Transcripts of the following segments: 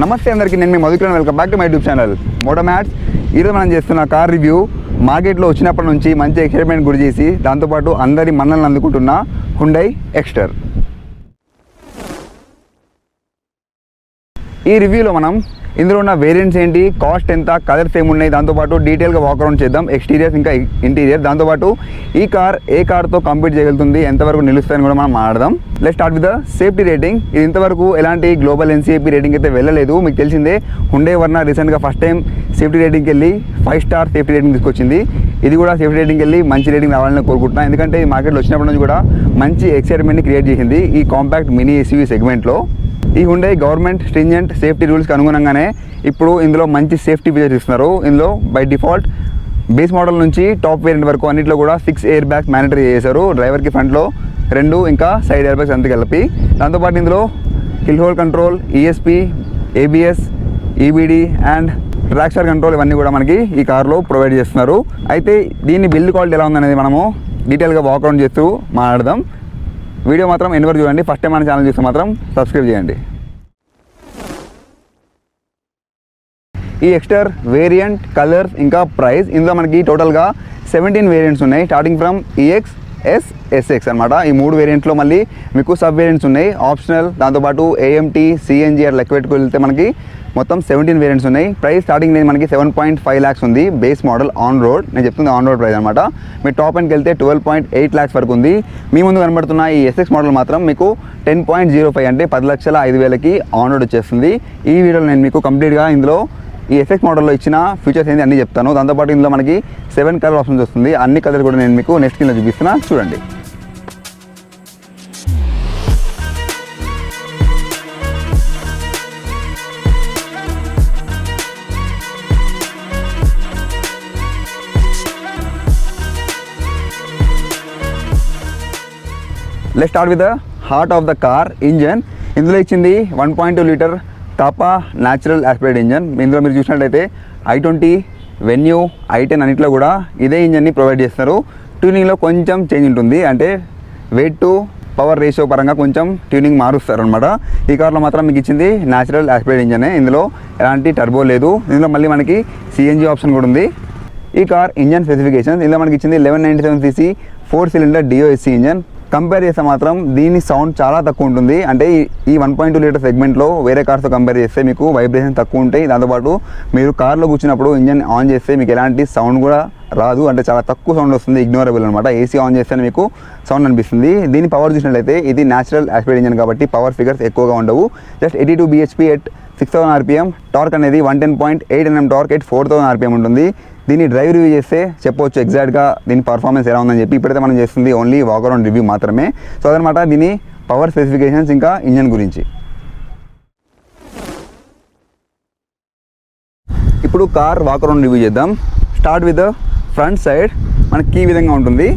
నమస్తే అందరికీ, నేను మీ Madhukiran. Welcome back to my YouTube channel moto mats. ఈరోజు మనం చేస్తున్న కార్ రివ్యూ మార్కెట్లో వచ్చినప్పటి నుంచి మంచి ఎక్సైట్మెంట్ గురి చేసి దాంతోపాటు అందరి మన్నలను అందుకుంటున్న హుండై ఎక్స్టర్. ఈ రివ్యూలో మనం ఇందులో ఉన్న వేరియంట్స్ ఏంటి, కాస్ట్ ఎంత, కలర్స్ ఏమున్నాయి, దాంతోపాటు డీటెయిల్గా వాకరౌండ్ చేద్దాం. ఎక్స్టీరియర్స్ ఇంకా ఇంటీరియర్, దాంతోపాటు ఈ కార్ ఏ కార్తో కంపీట్ చేయగలుగుతుంది, ఎంతవరకు నిలుస్తాయని కూడా మనం మాట్లాడదాం. Let's start with the safety rating. ఇది ఇంతవరకు ఎలాంటి గ్లోబల్ ఎన్సీఏపీ రేటింగ్ అయితే వెళ్ళలేదు. మీకు తెలిసిందే, హుండై వర్నా రీసెంట్గా ఫస్ట్ టైం సేఫ్టీ రేటింగ్కి వెళ్ళి 5 స్టార్ సేఫ్టీ రేటింగ్ తీసుకొచ్చింది. ఇది కూడా సేఫ్టీ రేటింగ్కి వెళ్ళి మంచి రేటింగ్ రావాలని కోరుకుంటున్నాను. ఎందుకంటే ఈ మార్కెట్లో వచ్చినప్పటి నుంచి కూడా మంచి ఎక్సైట్మెంట్ని క్రియేట్ చేసింది ఈ కాంపాక్ట్ మినీ ఎస్యూవీ సెగ్మెంట్లో. ఈ హుండై గవర్నమెంట్ స్ట్రింజెంట్ సేఫ్టీ రూల్స్కి అనుగుణంగానే ఇప్పుడు ఇందులో మంచి సేఫ్టీ ఫీచర్స్ ఇస్తున్నారు. ఇందులో బై డిఫాల్ట్ బేస్ మోడల్ నుంచి టాప్ వేరియంట్ వరకు అన్నింటిలో కూడా 6 ఎయిర్ బ్యాగ్స్ మ్యాండటరీ చేశారు. డ్రైవర్కి ఫ్రంట్లో 2 ఇంకా సైడ్ ఎయిర్ బ్యాగ్స్ అంతా కలిపి. దాంతోపాటు ఇందులో hill hold control, ESP, ABS, EBD and traction control ఇవన్నీ కూడా మనకి ఈ కార్లో ప్రొవైడ్ చేస్తున్నారు. అయితే దీని బిల్డ్ క్వాలిటీ ఎలా ఉందనేది మనము డీటెయిల్గా వాకౌట్ చేస్తూ మాట్లాడదాం. వీడియో మాత్రం ఎన్ని వరకు చూడండి. ఫస్ట్ టైం మన ఛానల్ చూస్తే మాత్రం సబ్స్క్రైబ్ చేయండి. ఈ ఎక్స్టర్ వేరియంట్, కలర్స్ ఇంకా ప్రైస్, ఇందులో మనకి టోటల్గా 17 వేరియంట్స్ ఉన్నాయి. Starting from EX, S, SX అనమాట. ఈ 3 వేరియంట్లో మళ్ళీ మీకు సబ్ వేరియంట్స్ ఉన్నాయి ఆప్షనల్. దాంతోపాటు ఏఎంటీ, సిఎన్జీ అట్లా లెక్క పెట్టుకు వెళ్తే మనకి మొత్తం 17 వేరియంట్స్ ఉన్నాయి. ప్రైస్ స్టార్టింగ్ అనేది మనకి 7.5 lakhs ఉంది. బేస్ మోడల్ ఆన్ రోడ్, నేను చెప్తుంది ఆన్ రోడ్ ప్రైస్ అనమాట. మీ టాప్ ఎండ్కి వెళ్తే 12.8 lakhs వరకు ఉంది. మీ ముందు కనబడుతున్న ఈ ఎస్ఎక్స్ మోడల్ మాత్రం మీకు 10.05 అంటే 10,05,000కి ఆన్ రోడ్ వచ్చేస్తుంది. ఈ వీడియోలో నేను మీకు కంప్లీట్గా ఇందులో ఈ ఎస్ఎక్స్ మోడల్లో ఇచ్చిన ఫీచర్స్ ఏంటి అన్నీ చెప్తాను. దాంతోపాటు ఇందులో మనకి 7 కలర్ ఆప్షన్స్ వస్తుంది. అన్ని కలర్స్ కూడా నేను మీకు నెక్స్ట్ కింద చూపిస్తున్నా, చూడండి. Let's start with the heart of the car, engine. ఇందులో ఇచ్చింది 1.2 లీటర్ టాపా న్యాచురల్ ఆస్పిరేట్ ఇంజన్. ఇందులో మీరు చూసినట్లయితే i20, వెన్యూ, i10 అన్నింటిలో కూడా ఇదే ఇంజన్ని ప్రొవైడ్ చేస్తారు. ట్యూనింగ్లో కొంచెం చేంజ్ ఉంటుంది, అంటే వెయిట్ టు పవర్ రేషియో పరంగా కొంచెం ట్యూనింగ్ మారుస్తారు అనమాట. ఈ కార్లో మాత్రం మీకు ఇచ్చింది న్యాచురల్ ఆస్పిరేట్ ఇంజనే. ఇందులో ఎలాంటి టర్బో లేదు. ఇందులో మళ్ళీ మనకి సిఎన్జీ ఆప్షన్ కూడా ఉంది. ఈ కార్ ఇంజన్ స్పెసిఫికేషన్స్, ఇందులో మనకి ఇచ్చింది 1197cc 4 cylinder డిఓఎస్సీ ఇంజన్. కంపేర్ చేస్తే మాత్రం దీని సౌండ్ చాలా తక్కువ ఉంటుంది. అంటే ఈ 1.2 లీటర్ సెగ్మెంట్లో వేరే కార్స్తో కంపేర్ చేస్తే మీకు వైబ్రేషన్ తక్కువ ఉంటాయి. దాంతోపాటు మీరు కార్లో కూర్చున్నప్పుడు ఇంజన్ ఆన్ చేస్తే మీకు ఎలాంటి సౌండ్ కూడా రాదు, అంటే చాలా తక్కువ సౌండ్ వస్తుంది, ఇగ్నోరబుల్ అనమాట. ఏసీ ఆన్ చేస్తేనే మీకు సౌండ్ అనిపిస్తుంది. దీని పవర్ చూసినట్లయితే ఇది న్యాచురల్ ఆస్పిరేట్ ఇంజన్ కాబట్టి పవర్ ఫిగర్స్ ఎక్కువగా ఉండవు. Just 82 bhp at 6000 rpm. Torque అనేది 110.8 Nm టార్క్ ఎట్ 4000 rpm ఉంటుంది. దీన్ని డ్రైవ్ రివ్యూ చేస్తే చెప్పవచ్చు ఎగ్జాక్ట్గా దీని పర్ఫార్మెన్స్ ఎలా ఉందని చెప్పి. ఇప్పుడైతే మనం చేస్తుంది ఓన్లీ వాక్ అరౌండ్ రివ్యూ మాత్రమే. సో అదనమాట దీని పవర్ స్పెసిఫికేషన్స్ ఇంకా ఇంజన్ గురించి. ఇప్పుడు కార్ వాక్ అరౌండ్ రివ్యూ చేద్దాం. Start with front side. మనకి కీ విధంగా ఉంటుంది.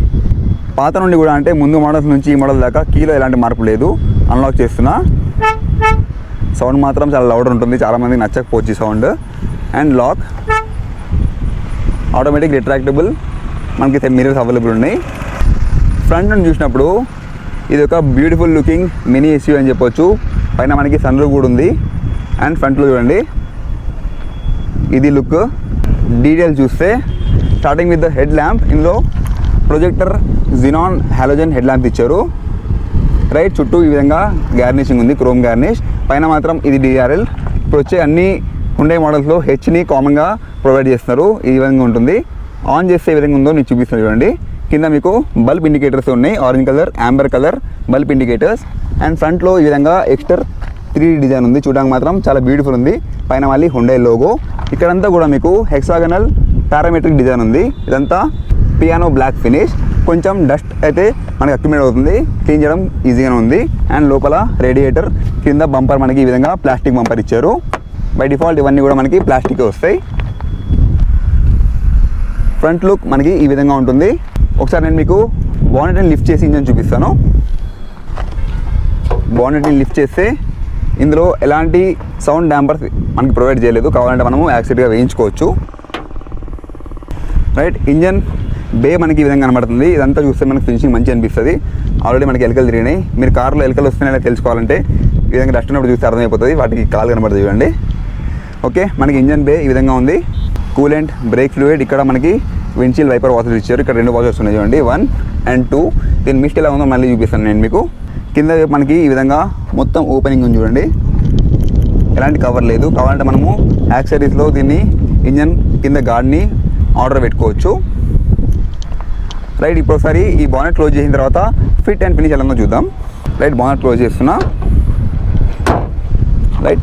పాత నుండి కూడా అంటే ముందు మోడల్స్ నుంచి ఈ మోడల్ దాకా కీలో ఎలాంటి మార్పు లేదు. అన్లాక్ చేస్తున్నా. సౌండ్ మాత్రం చాలా లౌడ్ ఉంటుంది, చాలామందికి నచ్చకపోవచ్చు sound. And lock, automatic retractable, మనకి మిర్రర్స్ అవైలబుల్ ఉన్నాయి. ఫ్రంట్ నుండి చూసినప్పుడు ఇది ఒక బ్యూటిఫుల్ లుకింగ్ మినీ ఎస్యూవీ అని చెప్పొచ్చు. పైన మనకి సన్ రూఫ్ కూడా ఉంది. అండ్ ఫ్రంట్లో చూడండి, ఇది లుక్. డీటెయిల్స్ చూస్తే starting with the head lamp. ఇందులో projector xenon halogen head lamp ఇచ్చారు. రైట్ చుట్టూ ఈ విధంగా గార్నిషింగ్ ఉంది, క్రోమ్ గార్నిష్. పైన మాత్రం ఇది డిఆర్ఎల్. ఇప్పుడు వచ్చే అన్ని హుండై మోడల్స్లో హెచ్ని కామన్గా ప్రొవైడ్ చేస్తున్నారు. ఈ విధంగా ఉంటుంది. ఆన్ చేస్తే ఏ విధంగా ఉందో నేను చూపిస్తాను చూడండి. కింద మీకు బల్బ్ ఇండికేటర్స్ ఉన్నాయి, orange colour, Amber colour bulb indicators. And ఫ్రంట్లో ఈ విధంగా ఎక్స్టర్ 3D డిజైన్ ఉంది. చూడడానికి మాత్రం చాలా బ్యూటిఫుల్ ఉంది. పైన మళ్ళీ హుండై లోగో. ఇక్కడంతా కూడా మీకు హెక్సాగనల్ పారామెట్రిక్ డిజైన్ ఉంది. ఇదంతా పియానో బ్లాక్ ఫినిష్. కొంచెం డస్ట్ అయితే మనకి అక్యుమిలేట్ అవుతుంది, క్లీన్ చేయడం ఈజీగానే ఉంది. అండ్ లోపల రేడియేటర్, కింద బంపర్ మనకి ఈ విధంగా ప్లాస్టిక్ బంపర్ ఇచ్చారు. బై డిఫాల్ట్ ఇవన్నీ కూడా మనకి ప్లాస్టిక్ వస్తాయి. ఫ్రంట్ లుక్ మనకి ఈ విధంగా ఉంటుంది. ఒకసారి నేను మీకు బానెట్ని లిఫ్ట్ చేసి ఇంజన్ చూపిస్తాను. బానెట్ని లిఫ్ట్ చేస్తే ఇందులో ఎలాంటి సౌండ్ డాంపర్స్ మనకి ప్రొవైడ్ చేయలేదు. కావాలంటే మనము యాక్సిడెంట్గా వేయించుకోవచ్చు. రైట్, ఇంజన్ బే మనకి ఈ విధంగా కనబడుతుంది. ఇదంతా చూస్తే మనకి ఫినిషింగ్ మంచి అనిపిస్తుంది. ఆల్రెడీ మనకి ఎలకలు తిరిగినాయి. మీరు కార్లో ఎలకలు వస్తున్నాయో తెలుసుకోవాలంటే ఈ విధంగా డస్ట్ ఉన్నప్పుడు చూస్తే అర్థమైపోతుంది, వాటికి కాలు కనబడుతుంది చూడండి. ఓకే, మనకి ఇంజన్ బే ఈ విధంగా ఉంది. కూలెంట్, బ్రేక్ ఫ్లూయిడ్, ఇక్కడ మనకి విండ్షీల్డ్ వైపర్ వాషర్స్ ఇచ్చారు. ఇక్కడ 2 వాషర్స్ ఉన్నాయి చూడండి, 1 and 2. దీని మిస్ట్ ఎలా ఉందో మళ్ళీ చూపిస్తాను నేను మీకు. కింద మనకి ఈ విధంగా మొత్తం ఓపెనింగ్ ఉంది చూడండి, ఎలాంటి కవర్ లేదు. కావాలంటే మనము యాక్సరీస్లో దీన్ని ఇంజన్ కింద గార్డ్ని ఆర్డర్ పెట్టుకోవచ్చు. రైట్, ఇప్పుడు ఒకసారి ఈ బానెట్ క్లోజ్ చేసిన తర్వాత ఫిట్ అండ్ ఫినిష్ ఎలా ఉందో చూద్దాం. రైట్, బానెట్ క్లోజ్ చేస్తున్నా. రైట్,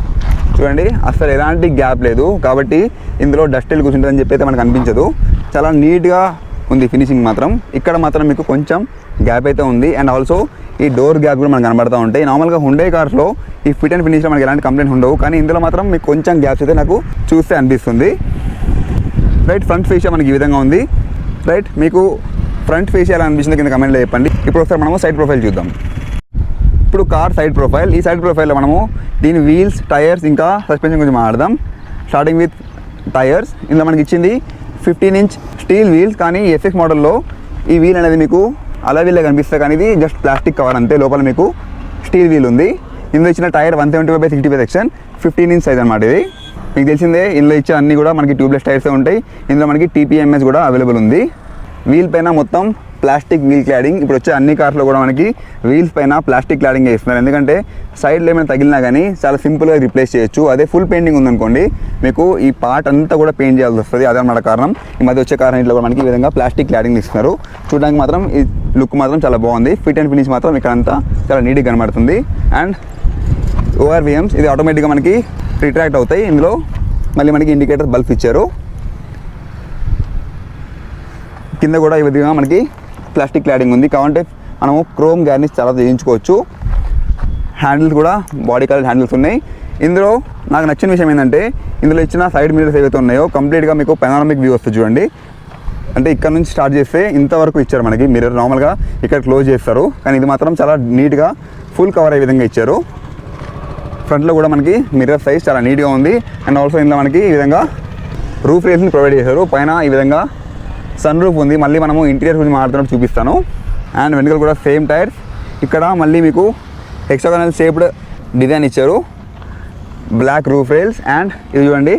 చూడండి అసలు ఎలాంటి గ్యాప్ లేదు, కాబట్టి ఇందులో డస్ట్ వెళ్ళి కూర్చుంటుందని చెప్పి అయితే మనకు అనిపించదు. చాలా నీట్గా ఉంది ఫినిషింగ్ మాత్రం. ఇక్కడ మాత్రం మీకు కొంచెం గ్యాప్ అయితే ఉంది, అండ్ ఆల్సో ఈ డోర్ గ్యాప్ కూడా మనకు కనబడుతూ ఉంటాయి. నార్మల్గా హుండై కార్స్లో ఈ ఫిట్ అండ్ ఫినిష్లో మనకి ఎలాంటి కంప్లైంట్ ఉండవు, కానీ ఇందులో మాత్రం మీకు కొంచెం గ్యాప్స్ అయితే నాకు చూస్తే అనిపిస్తుంది. రైట్, ఫ్రంట్ ఫేషియా మనకి ఈ విధంగా ఉంది. రైట్, మీకు ఫ్రంట్ ఫేషియా ఎలా అనిపించింది కింద కమెంట్లో చెప్పండి. ఇప్పుడు ఒకసారి మనము సైడ్ ప్రొఫైల్ చూద్దాం. ఇప్పుడు కార్ సైడ్ ప్రొఫైల్. ఈ సైడ్ ప్రొఫైల్లో మనము దీని వీల్స్, టైర్స్, ఇంకా సస్పెన్షన్ గురించి మాట్లాడదాం. Starting with tyres. ఇందులో మనకి ఇచ్చింది 15-inch స్టీల్ వీల్స్, కానీ ఎఫ్ఎక్స్ మోడల్లో ఈ వీల్ అనేది మీకు అలా వీళ్ళే కనిపిస్తుంది, కానీ ఇది జస్ట్ ప్లాస్టిక్ కవర్ అంతే. లోపల మీకు స్టీల్ వీల్ ఉంది. ఇందులో ఇచ్చిన టైర్ 175/65 సెక్షన్, 15-inch సైజ్ అనమాట. ఇది మీకు తెలిసిందే. ఇందులో ఇచ్చే అన్నీ కూడా మనకి ట్యూబ్లెస్ టైర్సే ఉంటాయి. ఇందులో మనకి TPMS కూడా అవైలబుల్ ఉంది. వీల్ పైన మొత్తం ప్లాస్టిక్ వీల్ క్లాడింగ్. ఇప్పుడు వచ్చే అన్ని కార్స్లో కూడా మనకి వీల్స్ పైన ప్లాస్టిక్ క్లాడింగ్ ఇస్తున్నారు, ఎందుకంటే సైడ్లో ఏమైనా తగిలినా కానీ చాలా సింపుల్గా రిప్లేస్ చేయొచ్చు. అదే ఫుల్ పెయింటింగ్ ఉందనుకోండి, మీకు ఈ పార్ట్ అంతా కూడా పెయింట్ చేయాల్సి వస్తుంది. అదే మన కారణం. ఈ మధ్య వచ్చే కార్ ఇంట్లో కూడా మనకి ఈ విధంగా ప్లాస్టిక్ క్లాడింగ్ ఇస్తున్నారు. చూడడానికి మాత్రం ఈ లుక్ మాత్రం చాలా బాగుంది. ఫిట్ అండ్ ఫినిష్ మాత్రం ఇక్కడ అంతా చాలా నీట్గా కనబడుతుంది. అండ్ ORVMs ఇది ఆటోమేటిక్గా మనకి రిట్రాక్ట్ అవుతాయి. ఇందులో మళ్ళీ మనకి ఇండికేటర్ బల్బ్ ఇచ్చారు. కింద కూడా ఈ విధంగా మనకి ప్లాస్టిక్ క్లాడింగ్ ఉంది. కావాలంటే మనము క్రోమ్ గార్నిష్ చాలా చేయించుకోవచ్చు. హ్యాండిల్స్ కూడా బాడీ కలర్ హ్యాండిల్స్ ఉన్నాయి. ఇందులో నాకు నచ్చిన విషయం ఏంటంటే, ఇందులో ఇచ్చిన సైడ్ మిరర్స్ ఏవైతే ఉన్నాయో కంప్లీట్గా మీకు పెనారమిక్ వ్యూ వస్తుంది చూడండి. అంటే ఇక్కడ నుంచి స్టార్ట్ చేస్తే ఇంతవరకు ఇచ్చారు మనకి మిర్రర్. నార్మల్గా ఇక్కడ క్లోజ్ చేస్తారు, కానీ ఇది మాత్రం చాలా నీట్గా ఫుల్ కవర్ అయ్యే విధంగా ఇచ్చారు. ఫ్రంట్లో కూడా మనకి మిర్రర్ సైజ్ చాలా నీట్గా ఉంది. అండ్ ఆల్సో ఇందులో మనకి ఈ విధంగా రూఫ్ రేల్స్ని ప్రొవైడ్ చేశారు. పైన ఈ విధంగా సన్ రూఫ్ ఉంది. మళ్ళీ మనము ఇంటీరియర్ గురించి మాట్లాడుతున్నప్పుడు చూపిస్తాను. అండ్ వెనుకల కూడా సేమ్ టైర్స్. ఇక్కడ మళ్ళీ మీకు హెక్సాగనల్ షేప్డ్ డిజైన్ ఇచ్చారు. Black roof rails. అండ్ ఇది చూడండి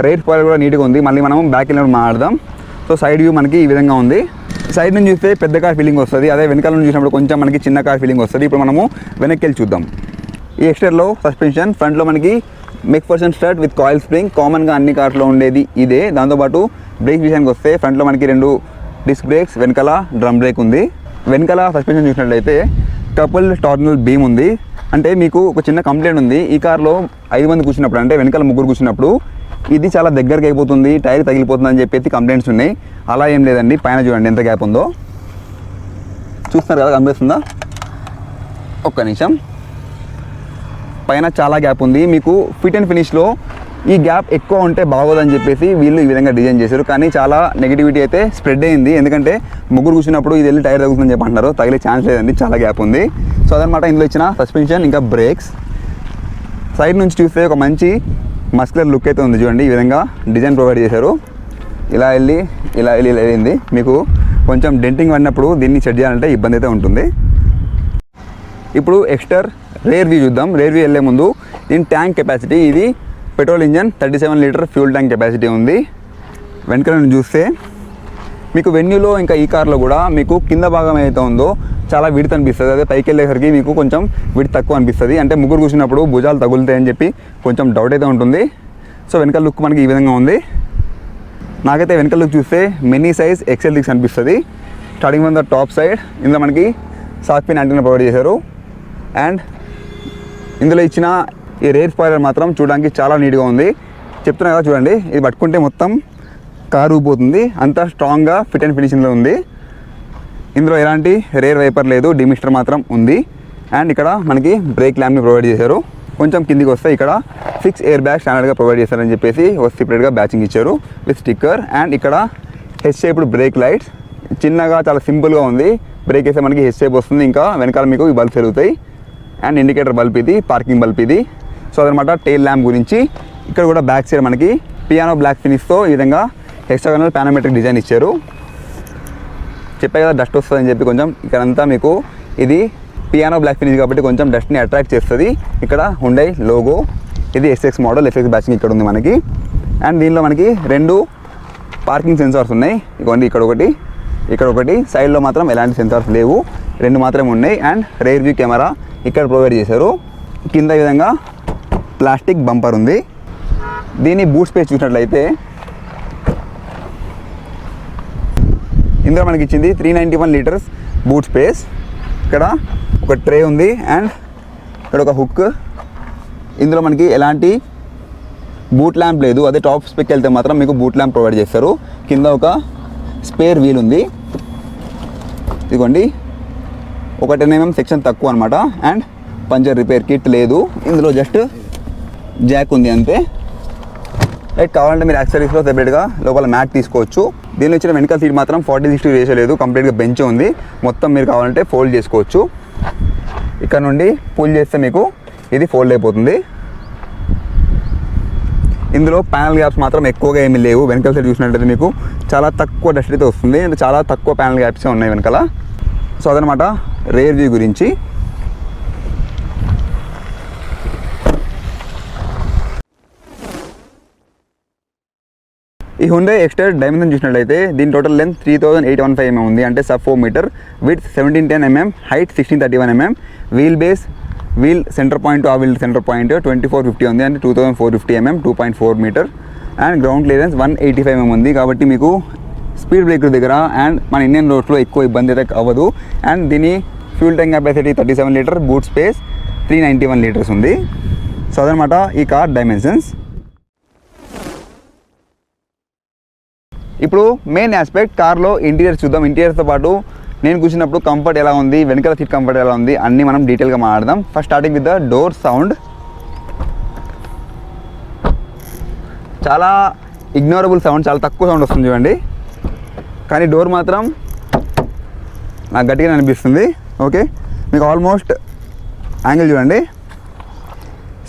రైట్ స్పాయిలర్ కూడా నీట్గా ఉంది. మళ్ళీ మనం బ్యాక్ వెళ్ళినప్పుడు మాట్లాడదాం. సో సైడ్ వ్యూ మనకి ఈ విధంగా ఉంది. సైడ్ నుంచి చూస్తే పెద్ద కార్ ఫీలింగ్ వస్తుంది, అదే వెనకాల నుంచి చూసినప్పుడు కొంచెం మనకి చిన్న కార్ ఫీలింగ్ వస్తుంది. ఇప్పుడు మనము వెనక్కి వెళ్ళి చూద్దాం. ఈ ఎక్స్టర్లో సస్పెన్షన్, ఫ్రంట్లో మనకి McPherson start with coil spring. కామన్గా అన్ని కార్స్లో ఉండేది ఇదే. దాంతోపాటు బ్రేక్ విషయానికి వస్తే ఫ్రంట్లో మనకి 2 డిస్క్ బ్రేక్స్, వెనకాల డ్రమ్ బ్రేక్ ఉంది. వెనకాల సస్పెన్షన్ చూసినట్లయితే కపుల్ టార్నల్ బీమ్ ఉంది. అంటే మీకు ఒక చిన్న కంప్లైంట్ ఉంది, ఈ కార్లో 5 మంది కూర్చున్నప్పుడు, అంటే వెనకాల 3 కూర్చున్నప్పుడు ఇది చాలా దగ్గరికి అయిపోతుంది, టైర్ తగిలిపోతుంది అని చెప్పేసి కంప్లైంట్స్ ఉన్నాయి. అలా ఏం లేదండి. పైన చూడండి ఎంత గ్యాప్ ఉందో, చూస్తున్నారు కదా, కనిపిస్తుందా? ఒక్క నిమిషం. పైన చాలా గ్యాప్ ఉంది. మీకు ఫిట్ అండ్ ఫినిష్లో ఈ గ్యాప్ ఎక్కువ ఉంటే బాగోదని చెప్పేసి వీళ్ళు ఈ విధంగా డిజైన్ చేశారు. కానీ చాలా నెగిటివిటీ అయితే స్ప్రెడ్ అయింది, ఎందుకంటే 3 కూర్చున్నప్పుడు ఇది వెళ్ళి టైర్ తగ్గుతుందని చెప్పి అంటున్నారు. తగిలే ఛాన్స్ లేదండి, చాలా గ్యాప్ ఉంది. సో అదనమాట ఇందులో ఇచ్చిన సస్పెన్షన్ ఇంకా బ్రేక్స్. సైడ్ నుంచి చూస్తే ఒక మంచి మస్కులర్ లుక్ అయితే ఉంది చూడండి. ఈ విధంగా డిజైన్ ప్రొవైడ్ చేశారు. ఇలా వెళ్ళింది. మీకు కొంచెం డెంటింగ్ పడినప్పుడు దీన్ని సెట్ చేయాలంటే ఇబ్బంది అయితే ఉంటుంది. ఇప్పుడు ఎక్స్టర్ రేర్ వ్యూ చూద్దాం. రేర్ వ్యూ వెళ్ళే ముందు దీని ట్యాంక్ కెపాసిటీ, ఇది petrol engine 37 litre fuel tank capacity ఉంది. వెనకాల నుంచి చూస్తే మీకు వెన్యూలో ఇంకా ఈ కార్లో కూడా మీకు కింద భాగం ఏదైతే ఉందో చాలా విడత అనిపిస్తుంది. అదే పైకి వెళ్ళేసరికి మీకు కొంచెం విడత తక్కువ అనిపిస్తుంది. అంటే 3 కూర్చున్నప్పుడు భుజాలు తగులుతాయని చెప్పి కొంచెం డౌట్ అయితే ఉంటుంది. సో వెనకాల లుక్ మనకి ఈ విధంగా ఉంది. నాకైతే వెనకాల లుక్ చూస్తే మినీ సైజ్ XL6 అనిపిస్తుంది. Starting from the top side ఇందులో మనకి షార్క్ పిన్ యాంటెన్నా ప్రొవైడ్ చేశారు. అండ్ ఇందులో ఇచ్చిన ఈ రేర్ స్పాయిలర్ మాత్రం చూడడానికి చాలా నీట్గా ఉంది. చెప్తున్నా కదా చూడండి, ఇది పట్టుకుంటే మొత్తం కారు ఊగిపోతుంది, అంతా స్ట్రాంగ్గా ఫిట్ అండ్ ఫినిషింగ్లో ఉంది. ఇందులో ఎలాంటి రేర్ వైపర్ లేదు, డిమిస్టర్ మాత్రం ఉంది. అండ్ ఇక్కడ మనకి బ్రేక్ ల్యాంప్ని ప్రొవైడ్ చేశారు. కొంచెం కిందికి వస్తే ఇక్కడ 6 ఎయిర్ బ్యాగ్ స్టాండర్డ్గా ప్రొవైడ్ చేశారని చెప్పేసి సెపరేట్గా బ్యాచింగ్ ఇచ్చారు విత్ స్టిక్కర్. అండ్ ఇక్కడ హెచ్ షేప్డ్ బ్రేక్ లైట్స్, చిన్నగా చాలా సింపుల్గా ఉంది. బ్రేక్ వేస్తే మనకి హెచ్ షేప్ వస్తుంది. ఇంకా వెనకాల మీకు ఈ బల్బ్స్ వెలుగుతాయి. అండ్ ఇండికేటర్ బల్బ్ ఇది, పార్కింగ్ బల్బ్ ఇది. సో అదనమాట టెయిల్ ల్యాంప్ గురించి. ఇక్కడ కూడా బ్యాక్ సైడ్ మనకి పియానో బ్లాక్ ఫినిష్తో ఈ విధంగా హెక్సాగనల్ పానామెట్రిక్ డిజైన్ ఇచ్చారు. చెప్పే కదా డస్ట్ వస్తుందని చెప్పి కొంచెం ఇక్కడంతా మీకు ఇది పియానో బ్లాక్ ఫినిష్ కాబట్టి కొంచెం డస్ట్ని అట్రాక్ట్ చేస్తుంది. ఇక్కడ హుండై లోగో, ఇది ఎస్ఎక్స్ మోడల్, ఎస్ఎక్స్ బ్యాచింగ్ ఇక్కడ ఉంది మనకి. అండ్ దీనిలో మనకి 2 పార్కింగ్ సెన్సార్స్ ఉన్నాయి. ఇదిగోండి ఇక్కడ ఒకటి సైడ్లో మాత్రం ఎలాంటి సెన్సార్స్ లేవు, 2 మాత్రమే ఉన్నాయి. అండ్ రేర్ వ్యూ కెమెరా ఇక్కడ ప్రొవైడ్ చేశారు. కింద ఈ విధంగా ప్లాస్టిక్ బంపర్ ఉంది. దీని బూట్ స్పేస్ చూసినట్లయితే ఇందులో మనకి ఇచ్చింది 391 లీటర్స్ బూట్ స్పేస్. ఇక్కడ ఒక ట్రే ఉంది అండ్ ఇక్కడ ఒక హుక్. ఇందులో మనకి ఎలాంటి బూట్ ల్యాంప్ లేదు, అదే టాప్ స్పెక్ వెళ్తే మాత్రం మీకు బూట్ ల్యాంప్ ప్రొవైడ్ చేస్తారు. కింద ఒక స్పేర్ వీల్ ఉంది. ఇదిగోండి ఒక 10 mm సెక్షన్ తక్కువ అనమాట. అండ్ పంచర్ రిపేర్ కిట్ లేదు, ఇందులో జస్ట్ జాక్ ఉంది అంతే. రైట్, కావాలంటే మీరు యాక్సరీస్లో సెపరేట్గా లోపల మ్యాట్ తీసుకోవచ్చు. దీనిలో ఇచ్చిన వెనకాల సీట్ మాత్రం 40-60 రేషియో లేదు, కంప్లీట్గా బెంచ్ ఉంది. మొత్తం మీరు కావాలంటే ఫోల్డ్ చేసుకోవచ్చు. ఇక్కడ నుండి పుల్ చేస్తే మీకు ఇది ఫోల్డ్ అయిపోతుంది. ఇందులో ప్యానల్ గ్యాప్స్ మాత్రం ఎక్కువగా ఏమీ లేవు. వెనకాల సైడ్ చూసినట్లయితే మీకు చాలా తక్కువ డస్ట్ అయితే వస్తుంది, చాలా తక్కువ ప్యానల్ గ్యాప్సే ఉన్నాయి వెనకాల. సో అదనమాట రేర్ వ్యూ గురించి. ఈ హుండై ఎక్స్టర్ డైమెన్షన్ చూసినట్లయితే దీని టోటల్ లెంత్ 3815 mm ఉంది, అంటే sub 4 metre. Width 1710 mm, height 1631 mm. Wheel centre point, ఆ వీల్ సెంటర్ పాయింట్ 2450 ఉంది, అంటే 2450 mm, 2.4 metre. And ground clearance 185 mm ఉంది. కాబట్టి మీకు స్పీడ్ బ్రేకర్ దగ్గర అండ్ మన ఇండియన్ రోడ్స్లో ఎక్కువ ఇబ్బంది అయితే అవ్వదు. అండ్ దీని fuel tank capacity 37 litre, boot space 391 litres ఉంది. సో అదనమాట ఈ కార్ డైమెన్షన్స్. ఇప్పుడు మెయిన్ ఆస్పెక్ట్ కార్లో ఇంటీరియర్స్ చూద్దాం. ఇంటీరియర్స్తో పాటు నేను కూర్చున్నప్పుడు కంఫర్ట్ ఎలా ఉంది, వెనకాల సీట్ కంఫర్ట్ ఎలా ఉంది అన్నీ మనం డీటెయిల్గా మాట్లాడదాం. First starting with the door sound. చాలా ఇగ్నోరబుల్ సౌండ్, చాలా తక్కువ సౌండ్ వస్తుంది చూడండి. కానీ డోర్ మాత్రం నాకు గట్టిగా అనిపిస్తుంది. ఓకే, మీకు ఆల్మోస్ట్ యాంగిల్ చూడండి,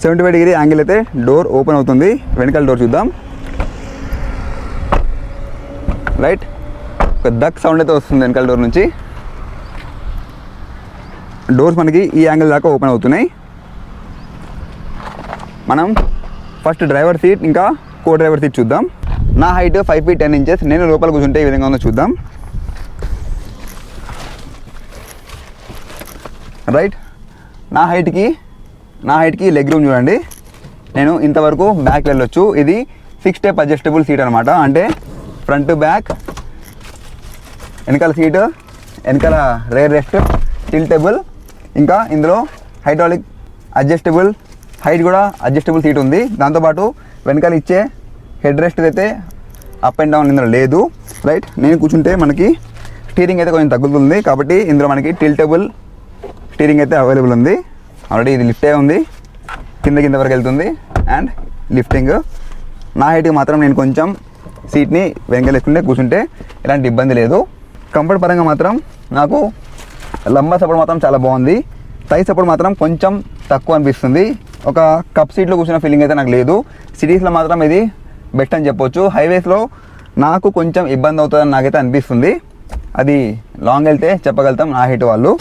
75 డిగ్రీ యాంగిల్ అయితే డోర్ ఓపెన్ అవుతుంది. వెనకాల డోర్ చూద్దాం. రైట్, ఒక దక్ సౌండ్ అయితే వస్తుంది వెనకాల డోర్ నుంచి. డోర్స్ మనకి ఈ యాంగిల్ దాకా ఓపెన్ అవుతున్నాయి. మనం ఫస్ట్ డ్రైవర్ సీట్ ఇంకా కో డ్రైవర్ సీట్ చూద్దాం. నా హైట్ 5 feet 10 inches. నేను లోపల కూర్చుంటే ఈ విధంగా ఉందో చూద్దాం. రైట్, నా హైట్కి లెగ్ రూమ్ చూడండి. నేను ఇంతవరకు బ్యాక్ వెళ్ళొచ్చు. ఇది 6 step అడ్జస్టబుల్ సీట్ అనమాట, అంటే ఫ్రంట్ బ్యాక్, వెనకాల సీటు, వెనకాల రేర్ రెస్ట్, టిల్టబుల్. ఇంకా ఇందులో హైడ్రాలిక్ అడ్జస్టబుల్, హైట్ కూడా అడ్జస్టబుల్ సీట్ ఉంది. దాంతోపాటు వెనకాల ఇచ్చే హెడ్ రెస్ట్ అయితే అప్ అండ్ డౌన్ ఇందులో లేదు. రైట్, నేను కూర్చుంటే మనకి స్టీరింగ్ అయితే కొంచెం తగ్గుతుంది, కాబట్టి ఇందులో మనకి టిల్టబుల్ స్టీరింగ్ అయితే అవైలబుల్ ఉంది. ఆల్రెడీ ఇది లిఫ్టే ఉంది, కింద వరకు వెళ్తుంది అండ్ లిఫ్టింగ్. నా హైట్కి మాత్రం నేను కొంచెం సీట్ని వెనకాలేసుకుంటే కూర్చుంటే ఎలాంటి ఇబ్బంది లేదు. కంఫర్ట్ పరంగా మాత్రం నాకు లంబా సపోర్ట్ మాత్రం చాలా బాగుంది. థై సపోర్ట్ మాత్రం కొంచెం తక్కువ అనిపిస్తుంది. ఒక కప్ సీట్లో కూర్చున్న ఫీలింగ్ అయితే నాకు లేదు. సిటీస్లో మాత్రం ఇది బెస్ట్ అని చెప్పొచ్చు. హైవేస్లో నాకు కొంచెం ఇబ్బంది అవుతుందని నాకైతే అనిపిస్తుంది. అది లాంగ్ వెళ్తే చెప్పగలుగుతాం నా హైట్ వాళ్ళు.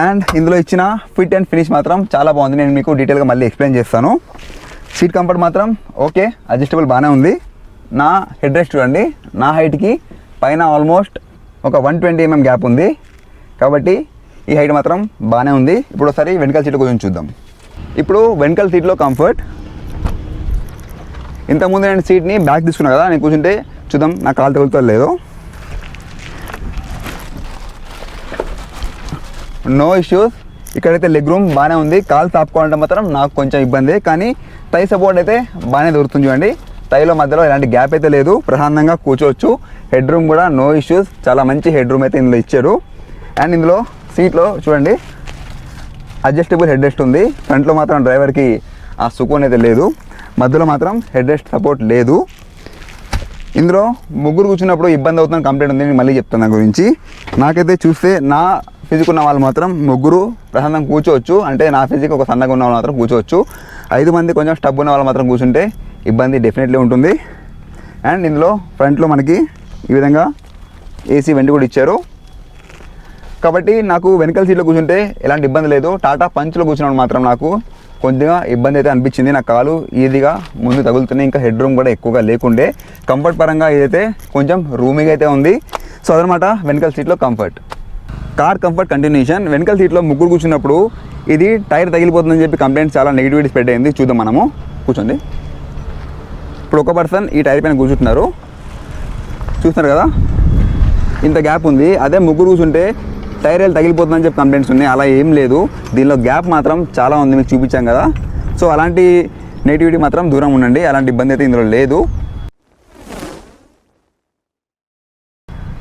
అండ్ ఇందులో ఇచ్చిన ఫిట్ అండ్ ఫినిష్ మాత్రం చాలా బాగుంది. నేను మీకు డీటెయిల్గా మళ్ళీ ఎక్స్ప్లెయిన్ చేస్తాను. సీట్ కంఫర్ట్ మాత్రం ఓకే, అడ్జస్టబుల్ బాగానే ఉంది. నా హెడ్ రెస్ట్ చూడండి, నా హైట్కి పైన ఆల్మోస్ట్ ఒక 120 mm గ్యాప్ ఉంది, కాబట్టి ఈ హైట్ మాత్రం బాగానే ఉంది. ఇప్పుడు ఒకసారి వెనకాల సీట్ కొంచెం చూద్దాం. ఇప్పుడు వెనకాల సీట్లో కంఫర్ట్. ఇంతకుముందు నేను సీట్ని బ్యాక్ తీసుకున్నాను కదా, నేను కూర్చుంటే చూద్దాం నా కాలు తగులుతో లేదో. No issues. ఇక్కడైతే లెగ్ రూమ్ బాగానే ఉంది. కాలు తాపుకోవాలంటే మాత్రం నాకు కొంచెం ఇబ్బంది, కానీ టై సపోర్ట్ అయితే బాగానే దొరుకుతుంది చూడండి. టైలో మధ్యలో ఎలాంటి గ్యాప్ అయితే లేదు, ప్రశాంతంగా కూర్చోవచ్చు. హెడ్ రూమ్ కూడా నో ఇష్యూస్, చాలా మంచి హెడ్ రూమ్ అయితే ఇందులో ఇచ్చారు. అండ్ ఇందులో సీట్లో చూడండి అడ్జస్టబుల్ హెడ్ రెస్ట్ ఉంది. ఫ్రంట్లో మాత్రం డ్రైవర్కి ఆ సుకూన్ అయితే లేదు, మధ్యలో మాత్రం హెడ్ రెస్ట్ సపోర్ట్ లేదు. ఇందులో ముగ్గురు కూర్చున్నప్పుడు ఇబ్బంది అవుతుందని కంప్లైంట్ ఉంది, నేను మళ్ళీ చెప్తాను దాని గురించి. నాకైతే చూస్తే నా ఫిజిక్ ఉన్న వాళ్ళు మాత్రం ముగ్గురు ప్రశాంతంగా కూర్చోవచ్చు, అంటే నా ఫిజిక్ ఒక సన్నగా ఉన్న వాళ్ళు మాత్రం కూర్చోవచ్చు. 5 మంది కొంచెం స్టబ్ ఉన్న వాళ్ళు మాత్రం కూర్చుంటే ఇబ్బంది డెఫినెట్లీ ఉంటుంది. అండ్ ఇందులో ఫ్రంట్లో మనకి ఈ విధంగా ఏసీ వెంట్ కూడా ఇచ్చారు. కాబట్టి నాకు వెనకాల సీట్లో కూర్చుంటే ఎలాంటి ఇబ్బంది లేదు. టాటా పంచ్లో కూర్చున్నప్పుడు మాత్రం నాకు కొద్దిగా ఇబ్బంది అయితే అనిపించింది. నా కాలు ఈజీగా ముందు తగులుతున్నాయి, ఇంకా హెడ్ రూమ్ కూడా ఎక్కువగా లేకుండే. కంఫర్ట్ పరంగా ఇదైతే కొంచెం రూమీగా అయితే ఉంది. సో అదనమాట వెనకాల సీట్లో కంఫర్ట్. Car comfort continuation. వెనకాల సీట్లో ముగ్గురు కూర్చున్నప్పుడు ఇది టైర్ తగిలిపోతుందని చెప్పి కంప్లైంట్ చాలా నెగిటివిటీ స్ప్రెడ్ అయింది. చూద్దాం మనము. కూర్చోండి. ఇప్పుడు ఒక పర్సన్ ఈ టైర్ పైన కూర్చుంటున్నారు, చూస్తున్నారు కదా, ఇంత గ్యాప్ ఉంది. అదే ముగ్గురు కూర్చుంటే టైర్ తగిలిపోతుందని చెప్పి కంప్లైంట్స్ ఉన్నాయి. అలా ఏం లేదు, దీనిలో గ్యాప్ మాత్రం చాలా ఉంది, మీకు చూపించాం కదా. సో అలాంటి నెగిటివిటీ మాత్రం దూరం ఉండండి, అలాంటి ఇబ్బంది అయితే ఇందులో లేదు.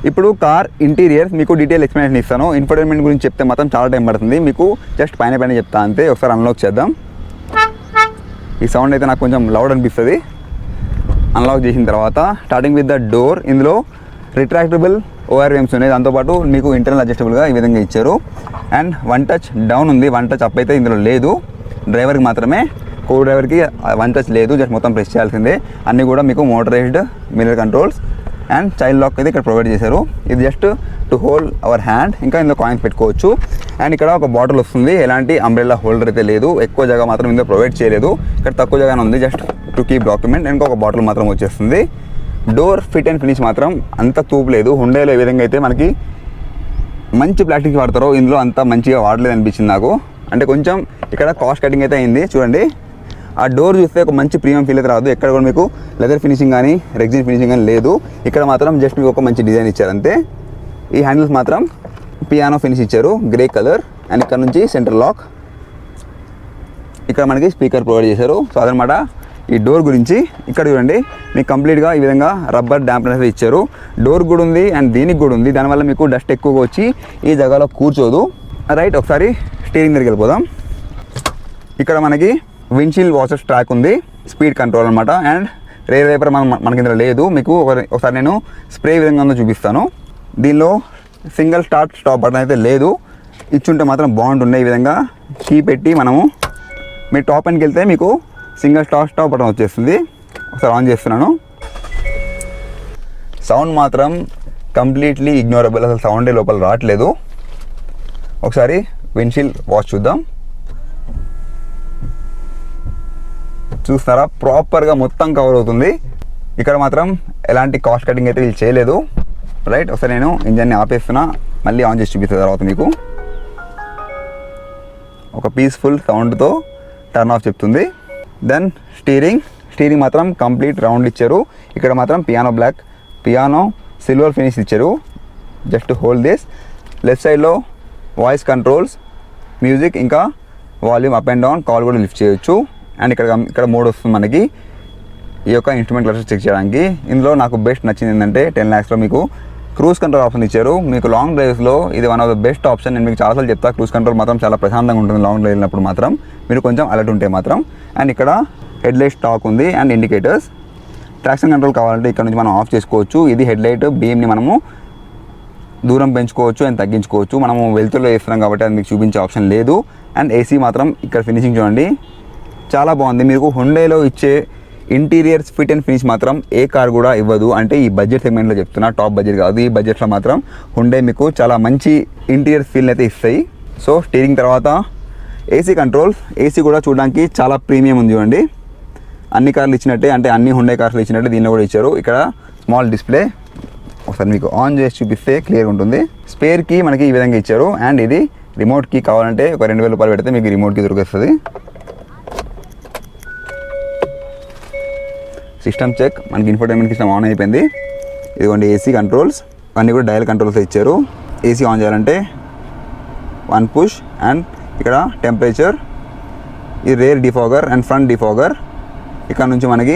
ఇప్పుడు కార్ ఇంటీరియర్స్ మీకు డీటెయిల్ ఎక్స్ప్లెనేషన్ ఇస్తాను. ఇన్ఫర్టైన్మెంట్ గురించి చెప్తే మాత్రం చాలా టైం పడుతుంది, మీకు జస్ట్ పైన చెప్తా అంతే. ఒకసారి అన్లాక్ చేద్దాం. ఈ సౌండ్ అయితే నాకు కొంచెం లౌడ్ అనిపిస్తుంది. అన్లాక్ చేసిన తర్వాత స్టార్టింగ్ విత్ ద డోర్, ఇందులో రిట్రాక్టబుల్ ఓఆర్ఎమ్స్ ఉన్నాయి, దాంతోపాటు మీకు ఇంటర్నల్ అడ్జస్టబుల్గా ఈ విధంగా ఇచ్చారు. అండ్ వన్ టచ్ డౌన్ ఉంది, వన్ టచ్ అప్ అయితే ఇందులో లేదు, డ్రైవర్కి మాత్రమే. కో డ్రైవర్కి వన్ టచ్ లేదు, జస్ట్ మొత్తం ప్రెస్ చేయాల్సిందే. అన్నీ కూడా మీకు motorised mirror controls and child lock అయితే ఇక్కడ ప్రొవైడ్ చేశారు. ఇది just to hold our hand. ఇంకా ఇందులో కాయిన్స్ పెట్టుకోవచ్చు. అండ్ ఇక్కడ ఒక బాటిల్ వస్తుంది, ఎలాంటి అంబ్రెల్లా హోల్డర్ అయితే లేదు, ఎక్కువ జాగా మాత్రం ఇందులో ప్రొవైడ్ చేయలేదు. ఇక్కడ తక్కువ జాగానే ఉంది, just to keep document. And ఒక బాటిల్ మాత్రం వచ్చేస్తుంది. డోర్ ఫిట్ అండ్ ఫినిష్ మాత్రం అంత తూపు లేదు. హుండైలో ఏ విధంగా అయితే మనకి మంచి ప్లాస్టిక్ వాడతారో ఇందులో అంత మంచిగా వాడలేదు అనిపించింది నాకు. అంటే కొంచెం ఇక్కడ కాస్ట్ కటింగ్ అయితే అయింది. చూడండి, ఆ డోర్ చూస్తే ఒక మంచి ప్రీమియం ఫీల్ అయితే రాదు. ఎక్కడ కూడా మీకు లెదర్ ఫినిషింగ్ కానీ రెగ్జిన్ ఫినిషింగ్ కానీ లేదు. ఇక్కడ మాత్రం జస్ట్ మీకు ఒక మంచి డిజైన్ ఇచ్చారు అంతే. ఈ హ్యాండిల్స్ మాత్రం పియానో ఫినిష్ ఇచ్చారు, గ్రే కలర్. అండ్ ఇక్కడ నుంచి సెంటర్ లాక్, ఇక్కడ మనకి స్పీకర్ ప్రొవైడ్ చేశారు. సో అదనమాట ఈ డోర్ గురించి. ఇక్కడ చూడండి, మీకు కంప్లీట్గా ఈ విధంగా రబ్బర్ డాంపనర్ ఇచ్చారు. డోర్ కూడా ఉంది అండ్ దీనికి కూడా ఉంది, దానివల్ల మీకు డస్ట్ ఎక్కువగా వచ్చి ఈ జగాలో కూర్చోదు. రైట్, ఒకసారి స్టీరింగ్ దగ్గరికి వెళ్ళిపోదాం. ఇక్కడ మనకి విండ్షీల్డ్ వాషర్స్ ట్రాక్ ఉంది, స్పీడ్ కంట్రోల్ అనమాట. అండ్ రేర్ వైపర్ మనకి ఇందులో లేదు. మీకు ఒకసారి నేను స్ప్రే విధంగా ఉందో చూపిస్తాను. దీనిలో సింగిల్ స్టార్ట్ స్టాప్ బటన్ అయితే లేదు, ఇచ్చుంటే మాత్రం బాగుంటుండే. ఈ విధంగా కీ పెట్టి మనము మీరు టాప్ ఎండ్కి వెళ్తే మీకు సింగిల్ స్టాప్ బటన్ వచ్చేస్తుంది. ఒకసారి ఆన్ చేస్తున్నాను. సౌండ్ మాత్రం కంప్లీట్లీ ఇగ్నోరబుల్, అసలు సౌండే లోపల రావట్లేదు. ఒకసారి విండ్షీల్డ్ వాష్ చూద్దాం. చూస్తారా, ప్రాపర్గా మొత్తం కవర్ అవుతుంది. ఇక్కడ మాత్రం ఎలాంటి కాస్ట్ కటింగ్ అయితే వీళ్ళు చేయలేదు. రైట్, ఒకసారి నేను ఇంజన్ని ఆపేస్తున్నా, మళ్ళీ ఆన్ చేసి చూపిస్తున్న తర్వాత మీకు ఒక పీస్ఫుల్ సౌండ్తో టర్న్ ఆఫ్ చెప్తుంది. దెన్ స్టీరింగ్ మాత్రం కంప్లీట్ రౌండ్ ఇచ్చారు. ఇక్కడ మాత్రం పియానో సిల్వర్ ఫినిష్ ఇచ్చారు, జస్ట్ హోల్డ్ దిస్. లెఫ్ట్ సైడ్లో వాయిస్ కంట్రోల్స్, మ్యూజిక్, ఇంకా volume up and down, call కూడా లిఫ్ట్ చేయొచ్చు. అండ్ ఇక్కడ మోడ్ వస్తుంది మనకి ఈ యొక్క ఇన్స్ట్రుమెంట్ క్లస్టర్ చెక్ చేయడానికి. ఇందులో నాకు బెస్ట్ నచ్చింది ఏంటంటే 10 lakhsలో మీకు క్రూజ్ కంట్రోల్ ఆప్షన్ ఇచ్చారు. మీకు లాంగ్ డ్రైవ్స్లో ఇది one of the best option. నేను మీకు చాలాసార్లు చెప్తా, క్రూజ్ కంట్రోల్ మాత్రం చాలా ప్రశాంతంగా ఉంటుంది లాంగ్ డ్రైవ్ వెళ్ళినప్పుడు మాత్రం, మీరు కొంచెం అలర్ట్ ఉంటే మాత్రం. అండ్ ఇక్కడ హెడ్ లైట్ స్టాక్ ఉంది అండ్ ఇండికేటర్స్. ట్రాక్షన్ కంట్రోల్ కావాలంటే ఇక్కడ నుంచి మనం ఆఫ్ చేసుకోవచ్చు. ఇది హెడ్ లైట్ బీమ్ని మనము దూరం పెంచుకోవచ్చు అండ్ తగ్గించుకోవచ్చు. మనము వెళ్తుల్లో వేస్తున్నాం కాబట్టి అది మీకు చూపించే ఆప్షన్ లేదు. అండ్ ఏసీ మాత్రం ఇక్కడ ఫినిషింగ్ చూడండి, చాలా బాగుంది. మీకు హుండైలో ఇచ్చే ఇంటీరియర్స్ ఫిట్ అండ్ ఫినిష్ మాత్రం ఏ కార్ కూడా ఇవ్వదు. అంటే ఈ బడ్జెట్ సెగ్మెంట్లో చెప్తున్నా, టాప్ బడ్జెట్ కాదు, ఈ బడ్జెట్లో మాత్రం హుండై మీకు చాలా మంచి ఇంటీరియర్ ఫీల్ అయితే ఇస్తాయి. సో స్టీరింగ్ తర్వాత ఏసీ కంట్రోల్స్, ఏసీ కూడా చూడడానికి చాలా ప్రీమియం ఉంది చూడండి. అన్ని కార్లు ఇచ్చినట్టే, అంటే అన్ని హుండై కార్లు ఇచ్చినట్టే దీనిలో కూడా ఇచ్చారు. ఇక్కడ స్మాల్ డిస్ప్లే, ఒకసారి మీకు ఆన్ చేసి చూపిస్తే క్లియర్ ఉంటుంది. స్పేర్ కీ మనకి ఈ విధంగా ఇచ్చారు. అండ్ ఇది రిమోట్ కీ, కావాలంటే ఒక 2000 రూపాయలు పెడితే మీకు రిమోట్ కీ దొరుకుతుంది. సిస్టమ్ చెక్, మనకి ఇన్ఫోటైన్మెంట్ సిస్టమ్ ఆన్ అయిపోయింది. ఇదిగోండి ఏసీ కంట్రోల్స్, అన్నీ కూడా డయల్ కంట్రోల్స్ ఇచ్చారు. ఏసీ ఆన్ చేయాలంటే 1 పుష్. అండ్ ఇక్కడ టెంపరేచర్, ఈ rare defogger and front defogger. ఇక్కడ నుంచి మనకి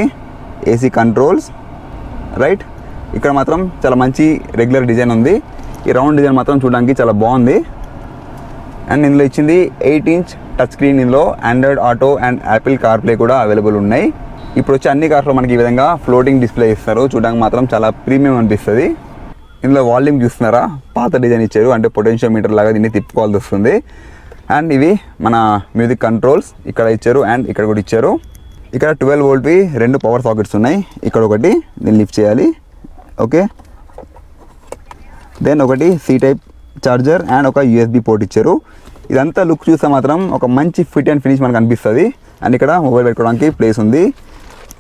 ఏసీ కంట్రోల్స్. రైట్, ఇక్కడ మాత్రం చాలా మంచి రెగ్యులర్ డిజైన్ ఉంది. ఈ రౌండ్ డిజైన్ మాత్రం చూడడానికి చాలా బాగుంది. అండ్ ఇందులో ఇచ్చింది 8-inch టచ్ స్క్రీన్. ఇందులో Android auto and Apple CarPlay కూడా అవైలబుల్ ఉన్నాయి. ఇప్పుడు వచ్చి అన్ని కార్లో మనకి ఈ విధంగా ఫ్లోటింగ్ డిస్ప్లే ఇస్తారు, చూడడానికి మాత్రం చాలా ప్రీమియం అనిపిస్తుంది. ఇందులో వాల్యూమ్ చూస్తున్నారా, పాత డిజైన్ ఇచ్చారు, అంటే పొటెన్షియల్ మీటర్ లాగా దీన్ని తిప్పుకోవాల్సి వస్తుంది. అండ్ ఇవి మన మ్యూజిక్ కంట్రోల్స్ ఇక్కడ ఇచ్చారు అండ్ ఇక్కడ కూడా ఇచ్చారు. ఇక్కడ 12 voltవి 2 పవర్ సాకెట్స్ ఉన్నాయి. ఇక్కడ ఒకటి, దీన్ని లిఫ్ట్ చేయాలి, ఓకే. దెన్ ఒకటి C టైప్ చార్జర్ అండ్ ఒక యూఎస్బి పోర్ట్ ఇచ్చారు. ఇదంతా లుక్ చూస్తే మాత్రం ఒక మంచి ఫిట్ అండ్ ఫినిష్ మనకు అనిపిస్తుంది. అండ్ ఇక్కడ మొబైల్ పెట్టుకోవడానికి ప్లేస్ ఉంది.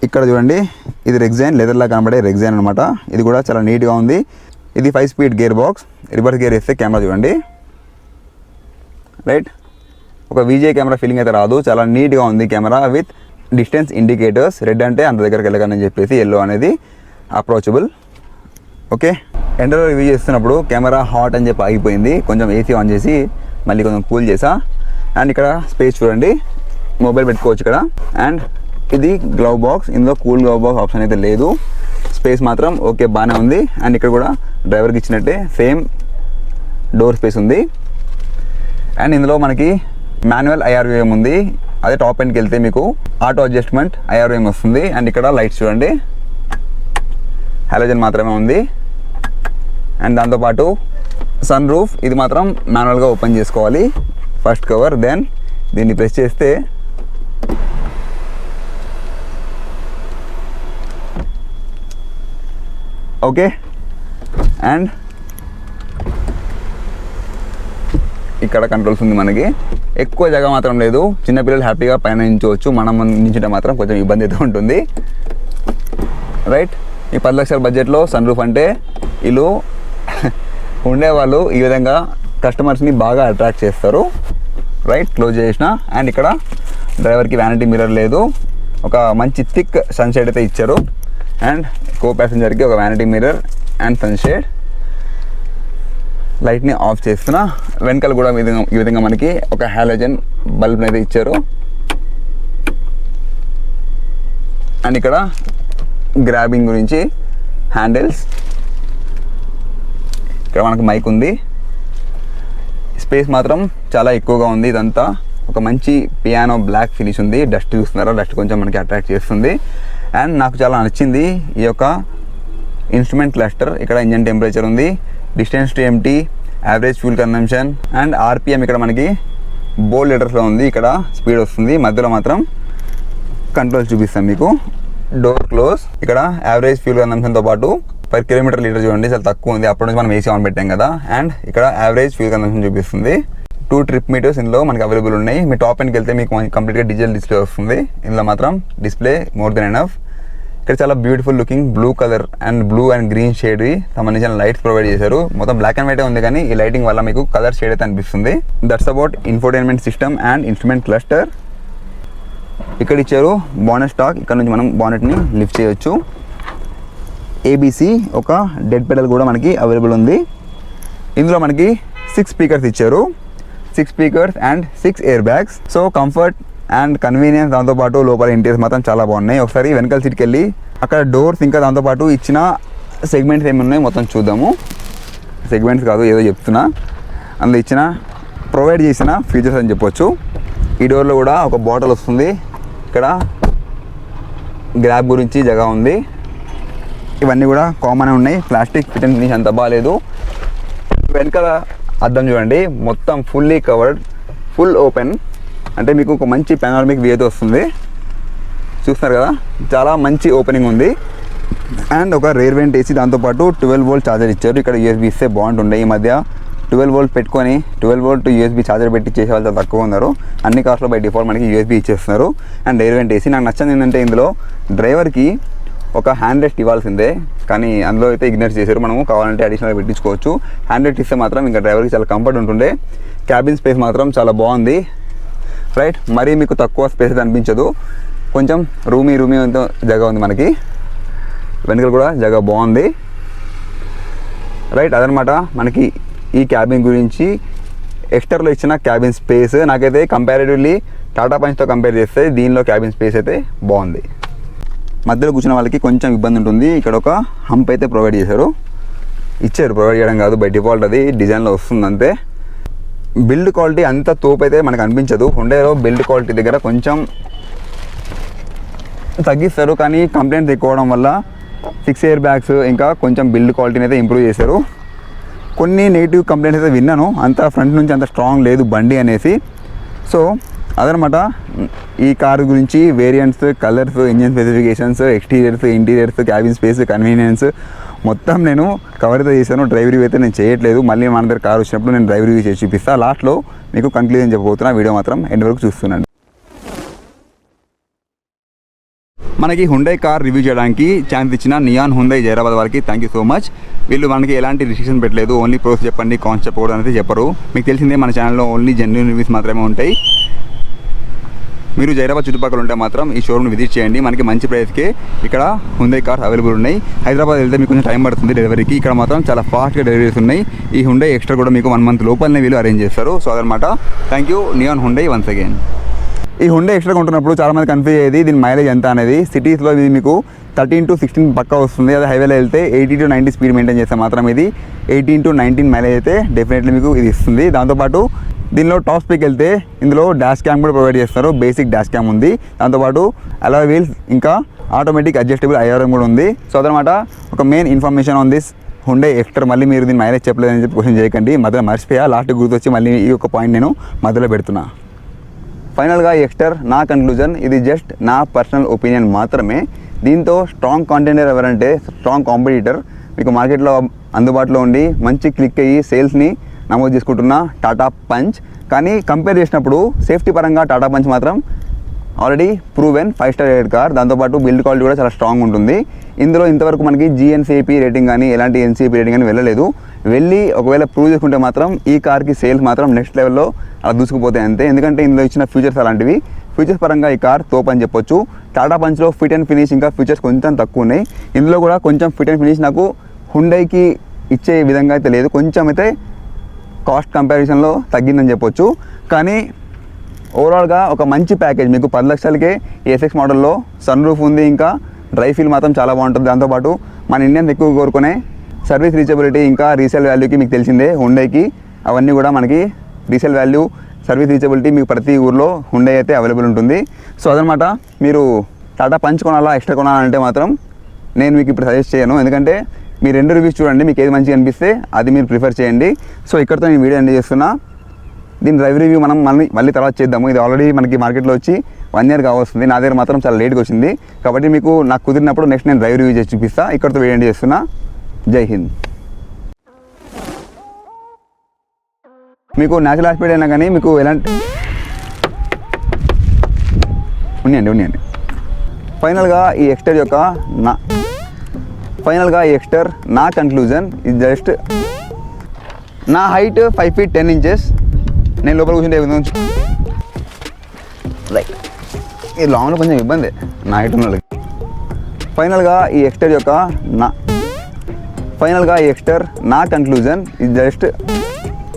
ఇక్కడ చూడండి, ఇది రెగ్జైన్, లెదర్లా కనబడే రెగ్జైన్ అనమాట. ఇది కూడా చాలా నీట్గా ఉంది. ఇది 5 speed gear box. Reverse gear వేస్తే కెమెరా చూడండి, రైట్, ఒక విజే కెమెరా ఫీలింగ్ అయితే రాదు. చాలా నీట్గా ఉంది camera with distance indicators. Red అంటే అంత దగ్గరికి వెళ్ళగానే చెప్పేసి, ఎల్లో అనేది అప్రోచబుల్. ఓకే, ఎండలో రివ్యూ చేస్తున్నప్పుడు కెమెరా హాట్ అని చెప్పి ఆగిపోయింది. కొంచెం ఏసీ ఆన్ చేసి మళ్ళీ కొంచెం కూల్ చేసా. అండ్ ఇక్కడ స్పేస్ చూడండి, మొబైల్ పెట్టుకోవచ్చు ఇక్కడ. అండ్ ఇది గ్లవ్ బాక్స్. ఇందులో కూల్ గ్లవ్ బాక్స్ ఆప్షన్ అయితే లేదు. స్పేస్ మాత్రం ఓకే, బాగానే ఉంది. అండ్ ఇక్కడ కూడా డ్రైవర్కి ఇచ్చినట్టే సేమ్ డోర్ స్పేస్ ఉంది. అండ్ ఇందులో మనకి మాన్యువల్ IRVM ఉంది. అదే టాప్ ఎండ్కి వెళ్తే మీకు ఆటో అడ్జస్ట్మెంట్ IRVM వస్తుంది. అండ్ ఇక్కడ లైట్స్ చూడండి, హాలోజన్ మాత్రమే ఉంది. అండ్ దాంతోపాటు సన్ రూఫ్, ఇది మాత్రం మాన్యువల్గా ఓపెన్ చేసుకోవాలి. ఫస్ట్ కవర్, దెన్ దీన్ని ప్రెస్ చేస్తే ఓకే. అండ్ ఇక్కడ కంట్రోల్స్ ఉంది మనకి. ఎక్కువ జాగా మాత్రం లేదు, చిన్నపిల్లలు హ్యాపీగా పైన నించోవచ్చు. మనం నించుంటే మాత్రం కొంచెం ఇబ్బంది అయితే ఉంటుంది, రైట్. ఈ 10 లక్షల బడ్జెట్లో సన్ రూఫ్ అంటే వీళ్ళు ఉండేవాళ్ళు ఈ విధంగా కస్టమర్స్ని బాగా అట్రాక్ట్ చేస్తారు, రైట్. క్లోజ్ చేసిన. అండ్ ఇక్కడ డ్రైవర్కి వ్యానిటీ మిర్రర్ లేదు. ఒక మంచి థిక్ సన్షేడ్ అయితే ఇచ్చారు. అండ్ కో ప్యాసింజర్కి ఒక వ్యానిటీ మిర్రర్ అండ్ సన్షేడ్. లైట్ని ఆఫ్ చేస్తున్నా. వెనకాల కూడా ఈ విధంగా మనకి ఒక హాలోజన్ బల్బ్ని అయితే ఇచ్చారు. అండ్ ఇక్కడ గ్రాబింగ్ గురించి హ్యాండిల్స్, ఇక్కడ మనకు మైక్ ఉంది. స్పేస్ మాత్రం చాలా ఎక్కువగా ఉంది. ఇదంతా ఒక మంచి పియానో బ్లాక్ ఫినిష్ ఉంది. డస్ట్ చూస్తున్నారా, డస్ట్ కొంచెం మనకి అట్రాక్ట్ చేస్తుంది. అండ్ నాకు చాలా నచ్చింది ఈ యొక్క ఇన్స్ట్రుమెంట్ క్లస్టర్. ఇక్కడ ఇంజన్ టెంపరేచర్ ఉంది, distance to empty, average fuel consumption and RPM ఇక్కడ మనకి బోల్డ్ లెటర్స్లో ఉంది. ఇక్కడ స్పీడ్ వస్తుంది, మధ్యలో మాత్రం కంట్రోల్స్ చూపిస్తాం మీకు. Door close. ఇక్కడ యావరేజ్ ఫ్యూల్ కన్సంప్షన్తో పాటు పర్ కిలోమీటర్ లీటర్ చూడండి, చాలా తక్కువ ఉంది. అప్పటి నుంచి మనం ఏసీ ఆన్ పెట్టాం కదా. అండ్ ఇక్కడ యావరేజ్ ఫ్యూల్ కన్సంప్షన్ చూపిస్తుంది. 2 ట్రిప్ మీటర్స్ ఇందులో మనకి అవైలబుల్ ఉన్నాయి. మీ టాప్ ఎండ్కి వెళ్తే మీకు కంప్లీట్గా డిజిటల్ డిస్ప్లే వస్తుంది. ఇందులో మాత్రం డిస్ప్లే మోర్ దెన్ ఎనఫ్. ఇక్కడ చాలా beautiful looking blue colour and blue and green shade సంబంధించిన లైట్స్ ప్రొవైడ్ చేశారు. మొత్తం బ్లాక్ అండ్ వైట్ ఉంది, కానీ ఈ లైటింగ్ వల్ల మీకు కలర్ షేడ్ అయితే అనిపిస్తుంది. That's about infotainment system and instrument cluster. ఇక్కడ ఇచ్చారు బానెట్ స్టాక్. ఇక్కడ నుంచి మనం బానెట్ని లిఫ్ట్ చేయొచ్చు. ABC ఒక డెడ్ పెడల్ కూడా మనకి అవైలబుల్ ఉంది. ఇందులో మనకి 6 స్పీకర్స్ ఇచ్చారు. 6 speakers and 6 air bags. So comfort and convenience, దాంతోపాటు లోపల ఇంటీరియర్స్ మాత్రం చాలా బాగున్నాయి. ఒకసారి వెనకాల సీట్కి వెళ్ళి అక్కడ డోర్స్ ఇంకా దాంతోపాటు ఇచ్చిన సెగ్మెంట్స్ ఏమి ఉన్నాయి మొత్తం చూద్దాము. సెగ్మెంట్స్ కాదు, ఏదో చెప్తున్నా. అందులో ఇచ్చిన ప్రొవైడ్ చేసిన ఫీచర్స్ అని చెప్పొచ్చు. ఈ డోర్లో కూడా ఒక బాటిల్ వస్తుంది. ఇక్కడ గ్రాబ్ గురించి జగ ఉంది. ఇవన్నీ కూడా కామన్ ఉన్నాయి. ప్లాస్టిక్ ఫిట్ అండ్ ఫినిష్ అంత బాగాలేదు. వెనకాల అద్దం చూడండి, మొత్తం ఫుల్లీ కవర్డ్, ఫుల్ ఓపెన్. అంటే మీకు ఒక మంచి పెనారమిక్ వ్యూ అయితే వస్తుంది. చూస్తున్నారు కదా, చాలా మంచి ఓపెనింగ్ ఉంది. అండ్ ఒక రేర్ వెంట్ ఏసీ, దాంతోపాటు 12 వోల్ట్ ఛార్జర్ ఇచ్చారు. ఇక్కడ USB ఇస్తే బాగుంటుండే. ఈ మధ్య 12 వోల్ట్ పెట్టుకొని 12 వోల్ట్ USB ఛార్జర్ పెట్టి చేసే వాళ్ళు తక్కువ ఉన్నారు. అన్ని కార్స్లో బై డిఫాల్ట్ మనకి USB ఇచ్చేస్తున్నారు. And rare vent AC. నాకు నచ్చింది ఏంటంటే ఇందులో డ్రైవర్కి ఒక హ్యాండ్ రెస్ట్ ఇవ్వాల్సిందే, కానీ అందులో అయితే ఇగ్నోర్ చేశారు. మనము కావాలంటే అడిషనల్గా పెట్టించుకోవచ్చు. హ్యాండ్ రెస్ట్ ఇస్తే మాత్రం ఇంకా డ్రైవర్కి చాలా కంఫర్ట్ ఉంటుండే. క్యాబిన్ స్పేస్ మాత్రం చాలా బాగుంది, రైట్. మరీ మీకు తక్కువ స్పేస్ అయితే అనిపించదు. కొంచెం రూమీ అంతా జగ ఉంది మనకి. వెనుకలు కూడా జగ బాగుంది, రైట్. అదనమాట మనకి ఈ క్యాబిన్ గురించి. ఎక్స్టర్లో ఇచ్చిన క్యాబిన్ స్పేస్ నాకైతే కంపారిటివ్లీ టాటా పంచ్తో కంపేర్ చేస్తే దీనిలో క్యాబిన్ స్పేస్ అయితే బాగుంది. మధ్యలో కూర్చున్న వాళ్ళకి కొంచెం ఇబ్బంది ఉంటుంది. ఇక్కడ ఒక హంప్ అయితే ప్రొవైడ్ చేశారు. ప్రొవైడ్ చేయడం కాదు, బై డిఫాల్ట్ అది డిజైన్లో వస్తుంది అంతే. బిల్డ్ క్వాలిటీ అంత తోపు అయితే మనకు అనిపించదు. హుండాయ్లో బిల్డ్ క్వాలిటీ దగ్గర కొంచెం తగ్గిస్తారు, కానీ కంప్లైంట్స్ ఎక్కువ అవడం వల్ల 6 ఎయిర్ బ్యాగ్స్ ఇంకా కొంచెం బిల్డ్ క్వాలిటీని అయితే ఇంప్రూవ్ చేశారు. కొన్ని నెగిటివ్ కంప్లైంట్స్ అయితే విన్నాను, అంత ఫ్రంట్ నుంచి అంత స్ట్రాంగ్ లేదు బండి అనేసి. సో అదనమాట ఈ కారు గురించి. Variants, colours, engine specifications, exteriors, interiors, cabin space, convenience మొత్తం నేను కవర్ అయితే చేశాను, డ్రైవ్ రివ్యూ అయితే నేను చేయట్లేదు. మళ్ళీ మన దగ్గర కార్ వచ్చినప్పుడు నేను డ్రైవ్ రివ్యూ చేసి చూపిస్తాను. లాస్ట్లో మీకు కంక్లూజన్ చెప్పబోతున్నా, వీడియో మాత్రం ఎండ్ వరకు చూస్తున్నాను. మనకి హుండై కార్ రివ్యూ చేయడానికి ఛాన్స్ ఇచ్చిన నియాన్ హుండై జైరాబాద్ వారికి థ్యాంక్ యూ సో మచ్. వీళ్ళు మనకి ఎలాంటి రిస్ట్రిక్షన్ పెట్టలేదు, ఓన్లీ ప్రోస్ చెప్పండి, కాన్స్ చెప్పకూడదు అనేది చెప్పరు. మీకు తెలిసిందే మన ఛానల్లో ఓన్లీ జెన్యూన్ రివ్యూస్ మాత్రమే ఉంటాయి. మీరు జైరాబాద్ చుట్టుపక్కల ఉంటే మాత్రం ఈ షోరూమ్ని విజిట్ చేయండి. మనకి మంచి ప్రైస్కే ఇక్కడ హుండై కార్స్ అవైలబుల్ ఉన్నాయి. హైదరాబాద్ వెళ్తే మీకు కొంచెం టైం పడుతుంది డెలివరీకి, ఇక్కడ మాత్రం చాలా ఫాస్ట్గా డెలివరీస్ ఉన్నాయి. ఈ హుండై ఎక్స్ట్రా కూడా మీకు 1 month లోపలనే వీళ్ళు అరేంజ్ చేస్తారు. సో అదనమాట. Thank you neon Hyundai once again. ఈ హుండై ఎక్స్ట్రా కొంటున్నప్పుడు చాలామంది కన్ఫ్యూజ్ అయ్యేది దీని మైలేజ్ ఎంత అనేది. సిటీస్లో ఇది మీకు 13 to 16 పక్కా వస్తుంది. అదే హైవేలో వెళ్తే 80 to 90 స్పీడ్ మెయింటైన్ చేస్తే మాత్రం ఇది 18 to 19 మైలేజ్ అయితే డెఫినెట్లీ మీకు ఇది ఇస్తుంది. దాంతోపాటు దీనిలో టాప్ స్పీక్ వెళ్తే ఇందులో డాష్ క్యామ్ కూడా ప్రొవైడ్ చేస్తారు. బేసిక్ డాష్ క్యామ్ ఉంది, దాంతోపాటు అలాయ్ వీల్స్, ఇంకా ఆటోమేటిక్ అడ్జస్టబుల్ ఐఆర్ఎం కూడా ఉంది. సో అదనమాట ఒక main information on this Hyundai extra. మళ్ళీ మీరు దీని మైలేజ్ చెప్పలేదని చెప్పి క్వశ్చన్ చేయకండి, మధ్యలో మర్చిపోయా. లాస్ట్ గుర్తొచ్చి మళ్ళీ ఈ ఒక పాయింట్ నేను మధ్యలో పెడుతున్నా. ఫైనల్గా ఈ ఎక్స్టర్ నా కన్క్లూజన్, ఇది జస్ట్ నా పర్సనల్ ఒపీనియన్ మాత్రమే. దీంతో స్ట్రాంగ్ కాంటెండర్ ఎవరంటే స్ట్రాంగ్ కాంపిటీటర్ మీకు మార్కెట్లో అందుబాటులో ఉండి మంచి క్లిక్ అయ్యి సేల్స్ని నమోదు చేసుకుంటున్న టాటా పంచ్. కానీ కంపేర్ చేసినప్పుడు సేఫ్టీ పరంగా టాటా పంచ్ మాత్రం already proven 5 star rated car. దాంతోపాటు బిల్డ్ క్వాలిటీ కూడా చాలా స్ట్రాంగ్ ఉంటుంది. ఇందులో ఇంతవరకు మనకి జిఎన్సిపి రేటింగ్ కానీ ఎలాంటి ఎన్సిపి రేటింగ్ కానీ వెళ్ళలేదు. వెళ్ళి ఒకవేళ ప్రూవ్ చేసుకుంటే మాత్రం ఈ కార్కి సేల్స్ మాత్రం నెక్స్ట్ లెవెల్లో అలా దూసుకుపోతాయి అంతే. ఎందుకంటే ఇందులో ఇచ్చిన ఫీచర్స్ అలాంటివి. ఫీచర్స్ పరంగా ఈ కార్ తోపు అని చెప్పొచ్చు. టాటా పంచ్లో ఫిట్ అండ్ ఫినిష్ ఇంకా ఫీచర్స్ కొంచెం తక్కువ ఉన్నాయి. ఇందులో కూడా కొంచెం ఫిట్ అండ్ ఫినిష్ నాకు హుండైకి ఇచ్చే విధంగా అయితే లేదు, కొంచెం అయితే కాస్ట్ కంపారిజన్లో తగ్గిందని చెప్పొచ్చు. కానీ ఓవరాల్గా ఒక మంచి ప్యాకేజ్ మీకు 10 లక్షలకే ఎస్ఎక్స్ మోడల్లో సన్ రూఫ్ ఉంది, ఇంకా డ్రైవ్ ఫీల్ మాత్రం చాలా బాగుంటుంది. దాంతోపాటు మన ఇండియన్స్ ఎక్కువ కోరుకునే సర్వీస్ రీచబిలిటీ ఇంకా రీసేల్ వాల్యూకి మీకు తెలిసిందే హుండైకి అవన్నీ కూడా మనకి రీసేల్ వాల్యూ, సర్వీస్ రీచబిలిటీ మీకు ప్రతి ఊర్లో హుండై అయితే అవైలబుల్ ఉంటుంది. సో అదనమాట. మీరు టాటా పంచ్ కొనాలా ఎక్స్ట్రా కొనాలంటే మాత్రం నేను మీకు ఇప్పుడు సజెస్ట్ చేయను, ఎందుకంటే మీరు 2 రివ్యూస్ చూడండి, మీకు ఏది మంచిగా అనిపిస్తే అది మీరు ప్రిఫర్ చేయండి. సో ఇక్కడితో నేను వీడియో ఎండ్ చేస్తున్నా. దీని డ్రైవ్ రివ్యూ మనం మళ్ళీ తర్వాత చేద్దాము. ఇది ఆల్రెడీ మనకి మార్కెట్లో వచ్చి 1 year కావస్తుంది. నా దగ్గర మాత్రం చాలా లేట్గా వచ్చింది. కాబట్టి మీకు నాకు కుదిరినప్పుడు నెక్స్ట్ నేను డ్రైవ్ రివ్యూ చేసి చూపిస్తాను. ఇక్కడితో వీడియో ఎండ్ చేస్తున్నా. జై హింద్. మీకు న్యాచురల్ ఆస్పెక్ట్ అయినా కానీ మీకు ఎలాంటి ఉన్నాయండి. ఫైనల్గా ఈ ఎక్స్టర్ నా కన్క్లూజన్ ఇది జస్ట్ నా హైట్ 5 feet 10 inches. నేను లోపల కూర్చుంటే రైట్ ఈ లాంగ్లో కొంచెం ఇబ్బంది నా హైట్ ఉన్న వాళ్ళకి. ఫైనల్గా ఈ ఎక్స్టర్ నా కన్క్లూజన్ ఇది జస్ట్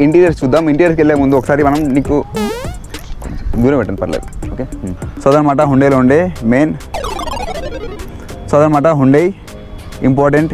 ఇంటీరియర్స్ చూద్దాం. ఇంటీరియర్స్కి వెళ్ళే ముందు ఒకసారి మనం నీకు దూరం పెట్టండి పర్లేదు, ఓకే. సో అదనమాట హుండైలో ఉండే మెయిన్. సో అదనమాట హుండై ఇంపార్టెంట్